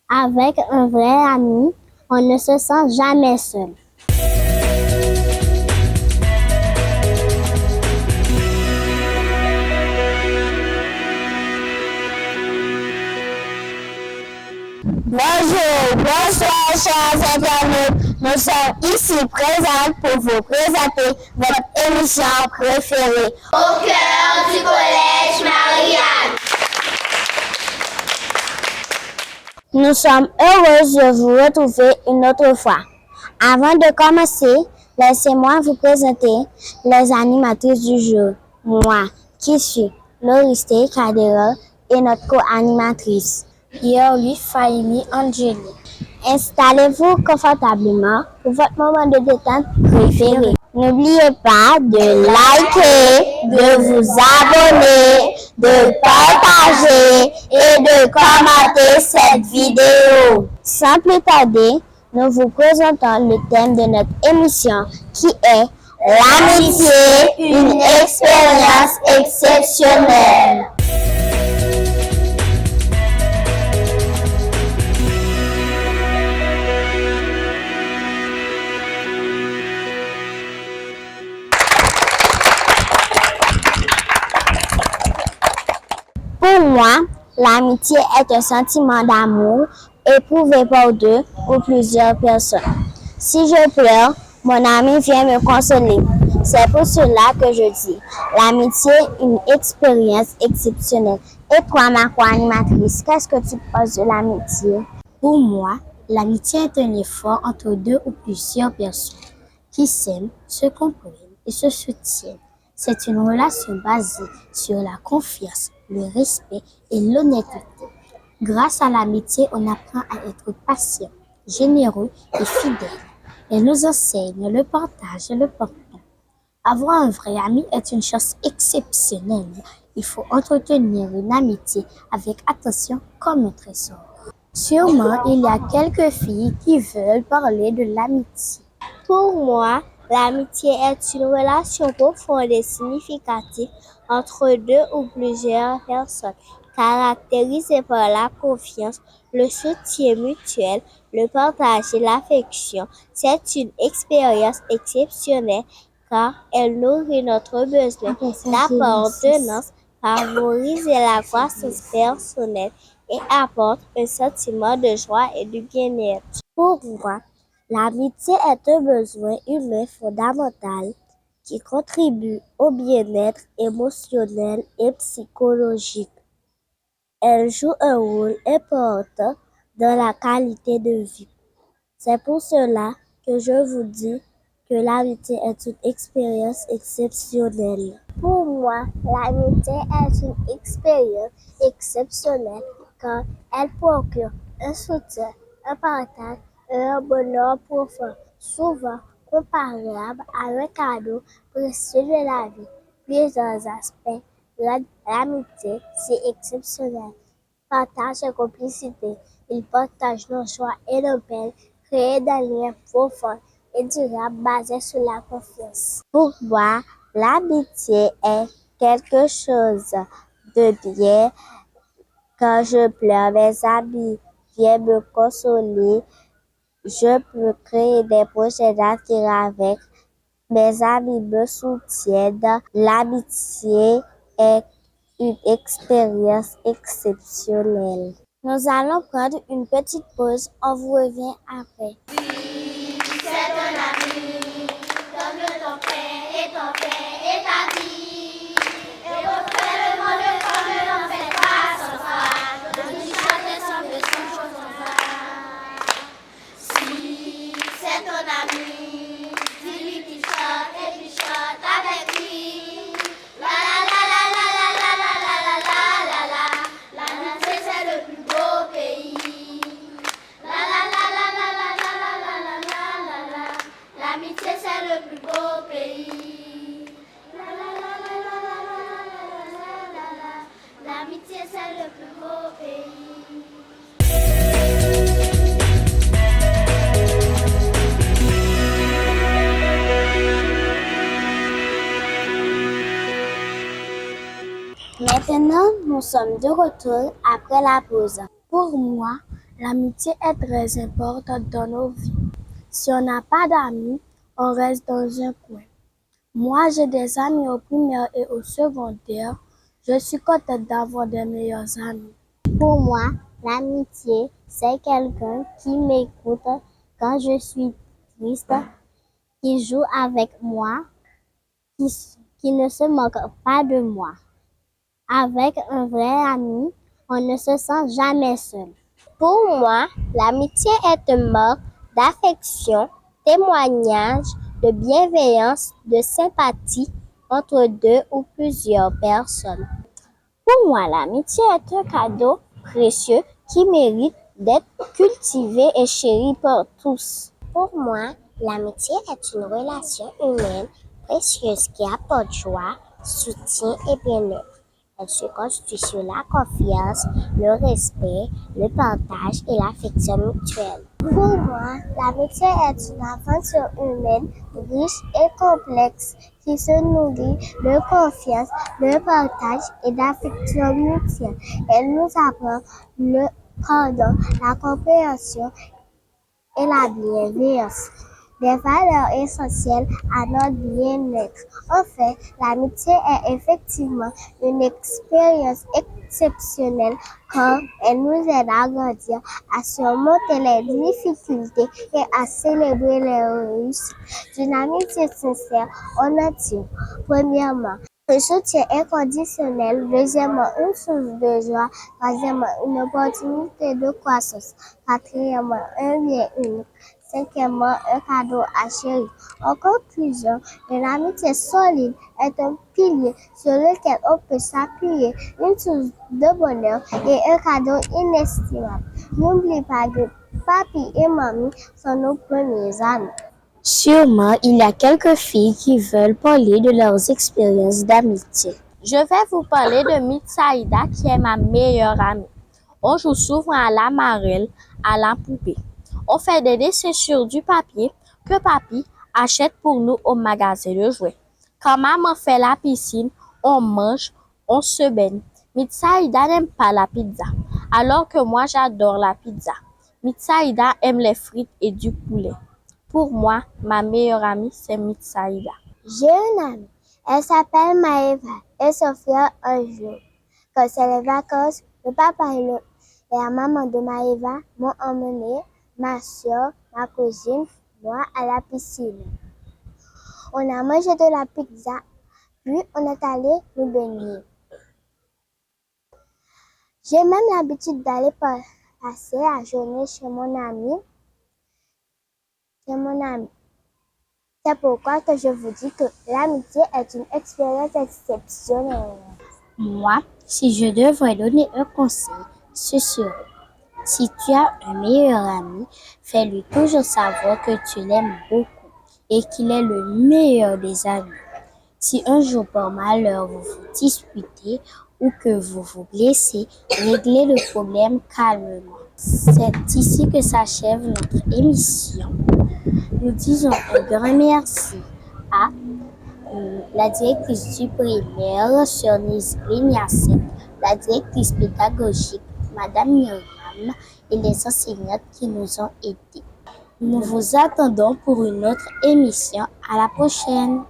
Avec un vrai ami, on ne se sent jamais seul. Bonjour, bonsoir, chers internautes. Nous sommes ici présents pour vous présenter votre émission préférée. Au cœur du collège Marianne. Nous sommes heureux de vous retrouver une autre fois. Avant de commencer, laissez-moi vous présenter les animatrices du jour. Moi, qui suis Loriste Kadera et notre co-animatrice, Yoli Faimi Angeli. Installez-vous confortablement pour votre moment de détente préféré. N'oubliez pas de liker, de vous abonner, de partager et de commenter cette vidéo. Sans plus tarder, nous vous présentons le thème de notre émission qui est l'amitié, une expérience exceptionnelle. Pour moi, l'amitié est un sentiment d'amour éprouvé par deux ou plusieurs personnes. Si je pleure, mon ami vient me consoler. C'est pour cela que je dis, l'amitié est une expérience exceptionnelle. Et toi, ma co-animatrice, qu'est-ce que tu penses de l'amitié? Pour moi, l'amitié est un effort entre deux ou plusieurs personnes qui s'aiment, se comprennent et se soutiennent. C'est une relation basée sur la confiance, le respect et l'honnêteté. Grâce à l'amitié, on apprend à être patient, généreux et fidèle. Elle nous enseigne le partage et le pardon. Avoir un vrai ami est une chose exceptionnelle. Il faut entretenir une amitié avec attention comme un trésor. Sûrement, il y a quelques filles qui veulent parler de l'amitié. Pour moi, l'amitié est une relation profonde et significative entre deux ou plusieurs personnes, caractérisée par la confiance, le soutien mutuel, le partage et l'affection. C'est une expérience exceptionnelle car elle nourrit notre besoin d'appartenance, favorise la croissance personnelle et apporte un sentiment de joie et de bien-être. Pour moi, l'amitié est un besoin humain fondamental qui contribue au bien-être émotionnel et psychologique. Elle joue un rôle important dans la qualité de vie. C'est pour cela que je vous dis que l'amitié est une expérience exceptionnelle. Pour moi, l'amitié est une expérience exceptionnelle car elle procure un soutien, un partage et un bonheur profond, souvent comparable à un cadeau précieux de la vie. Plusieurs aspects rendent l'amitié si exceptionnelle. Partage et complicité. Ils partagent nos joies et nos peines, créer des liens profonds et durables basés sur la confiance. Pour moi, l'amitié est quelque chose de bien. Quand je pleure, mes amis viennent me consoler. Je peux créer des projets d'avenir avec. Mes amis me soutiennent. L'amitié est une expérience exceptionnelle. Nous allons prendre une petite pause. On vous revient après. C'est un ami, donne ton pain et ta vie. Et refais le monde comme l'on fait pas sans foi. Donne chanter son joie. Si c'est ton ami, dis-lui qu'il chante et puis chante avec lui. La la la la la la la la la la la la. L'amitié c'est le plus beau pays. La la la la la la la la la la la la. L'amitié c'est le plus beau pays. La la la la la la la la la la. L'amitié c'est le plus beau pays. Maintenant, nous sommes de retour après la pause. Pour moi, L'amitié est très importante dans nos vies. Si on n'a pas d'amis, on reste dans un coin. Moi, j'ai des amis au primaire et au secondaire. Je suis contente d'avoir des meilleurs amis. Pour moi, l'amitié, c'est quelqu'un qui m'écoute quand je suis triste, qui joue avec moi, qui ne se moque pas de moi. Avec un vrai ami, on ne se sent jamais seul. Pour moi, l'amitié est un mot d'affection, témoignage de bienveillance, de sympathie entre deux ou plusieurs personnes. Pour moi, l'amitié est un cadeau précieux qui mérite d'être cultivé et chéri par tous. Pour moi, l'amitié est une relation humaine précieuse qui apporte joie, soutien et bien-être. Elle se construit sur la confiance, le respect, le partage et l'affection mutuelle. Pour moi, l'amitié est une aventure humaine riche et complexe qui se nourrit de confiance, de partage et d'affection mutuelle. Elle nous apprend le pardon, la compréhension et la bienveillance, des valeurs essentielles à notre bien-être. En fait, l'amitié est effectivement une expérience exceptionnelle car elle nous aide à grandir, à surmonter les difficultés et à célébrer les réussites. D'une amitié sincère, on attire, premièrement, un soutien inconditionnel, deuxièmement, une source de joie, troisièmement, une opportunité de croissance, quatrièmement, un bien unique, cinquièmement, un cadeau à chérir. En conclusion, une amitié solide est un pilier sur lequel on peut s'appuyer, une source de bonheur et un cadeau inestimable. N'oublie pas que papi et mamie sont nos premiers amis. Sûrement, il y a quelques filles qui veulent parler de leurs expériences d'amitié. Je vais vous parler de Mitsaïda qui est ma meilleure amie. On joue souvent à la marelle, à la poupée. On fait des dessins sur du papier que papi achète pour nous au magasin de jouets. Quand maman fait la piscine, on mange, on se baigne. Mitsaïda n'aime pas la pizza, alors que moi j'adore la pizza. Mitsaïda aime les frites et du poulet. Pour moi, ma meilleure amie, c'est Mitsaïda. J'ai une amie, elle s'appelle Maëva et Sophia un jour. Quand c'est les vacances, le papa et la maman de Maëva m'ont emmené, ma soeur, ma cousine, moi à la piscine. On a mangé de la pizza, puis on est allé nous baigner. J'ai même l'habitude d'aller passer la journée chez mon ami. C'est pourquoi que je vous dis que l'amitié est une expérience exceptionnelle. Moi, si je devrais donner un conseil, ce serait, si tu as un meilleur ami, fais-lui toujours savoir que tu l'aimes beaucoup et qu'il est le meilleur des amis. Si un jour par malheur vous vous disputez ou que vous vous blessez, réglez le problème calmement. C'est ici que s'achève notre émission. Nous disons un grand merci à la directrice du primaire, Sœur Nisrine Yassine, la directrice pédagogique, Madame Myriam, et les enseignantes qui nous ont aidés. Nous vous attendons pour une autre émission. À la prochaine!